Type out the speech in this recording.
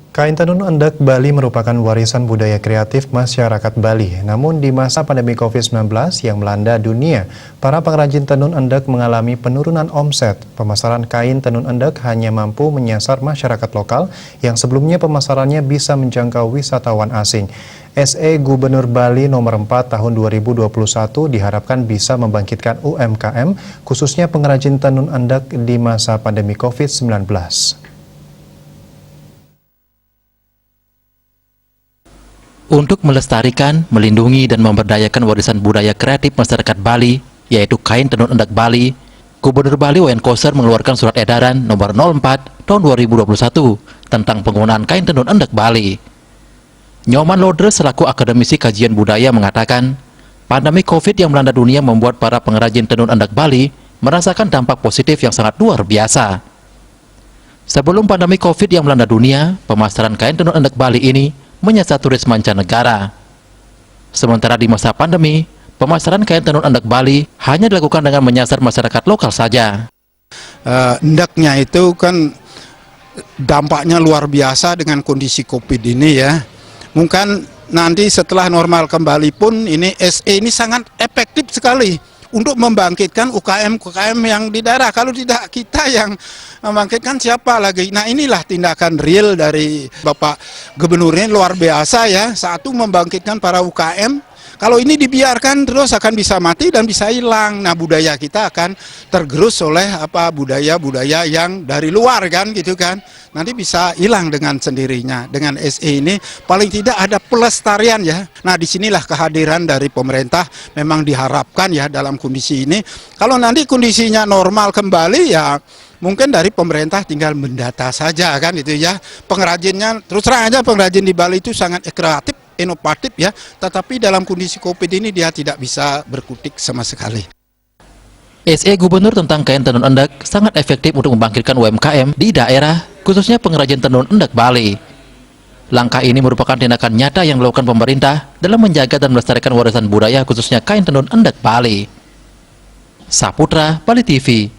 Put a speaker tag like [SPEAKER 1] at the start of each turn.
[SPEAKER 1] Kain tenun endek Bali merupakan warisan budaya kreatif masyarakat Bali. Namun di masa pandemi COVID-19 yang melanda dunia, para pengrajin tenun endek mengalami penurunan omset. Pemasaran kain tenun endek hanya mampu menyasar masyarakat lokal yang sebelumnya pemasarannya bisa menjangkau wisatawan asing. SE Gubernur Bali nomor 4 tahun 2021 diharapkan bisa membangkitkan UMKM, khususnya pengrajin tenun endek di masa pandemi COVID-19.
[SPEAKER 2] Untuk melestarikan, melindungi, dan memberdayakan warisan budaya kreatif masyarakat Bali, yaitu kain tenun endek Bali, Gubernur Bali W.N. Koster mengeluarkan surat edaran nomor 04 tahun 2021 tentang penggunaan kain tenun endek Bali. Nyoman Lodre selaku akademisi kajian budaya mengatakan, pandemi COVID yang melanda dunia membuat para pengrajin tenun endek Bali merasakan dampak positif yang sangat luar biasa. Sebelum pandemi COVID yang melanda dunia, pemasaran kain tenun endek Bali ini menyasar turis mancanegara. Sementara di masa pandemi, pemasaran kain tenun endek Bali hanya dilakukan dengan menyasar masyarakat lokal saja.
[SPEAKER 3] Endeknya itu kan dampaknya luar biasa dengan kondisi COVID ini ya. Mungkin nanti setelah normal kembali pun ini SE ini sangat efektif sekali untuk membangkitkan UKM-UKM yang di daerah. Kalau tidak kita yang membangkitkan siapa lagi? Nah, inilah tindakan real dari Bapak Gubernur ini luar biasa ya. Satu, membangkitkan para UKM. Kalau ini dibiarkan terus akan bisa mati dan bisa hilang. Nah, budaya kita akan tergerus oleh budaya-budaya yang dari luar kan gitu kan. Nanti bisa hilang dengan sendirinya. Dengan SE ini paling tidak ada pelestarian ya. Nah, disinilah kehadiran dari pemerintah memang diharapkan ya dalam kondisi ini. Kalau nanti kondisinya normal kembali ya mungkin dari pemerintah tinggal mendata saja kan itu ya. Pengrajinnya terus terang aja pengrajin di Bali itu sangat kreatif, inovatif ya, tetapi dalam kondisi COVID ini dia tidak bisa berkutik sama sekali.
[SPEAKER 2] SE Gubernur tentang kain tenun endek sangat efektif untuk membangkitkan UMKM di daerah, khususnya pengrajin tenun endek Bali. Langkah ini merupakan tindakan nyata yang dilakukan pemerintah dalam menjaga dan melestarikan warisan budaya khususnya kain tenun endek Bali. Saputra, Bali TV.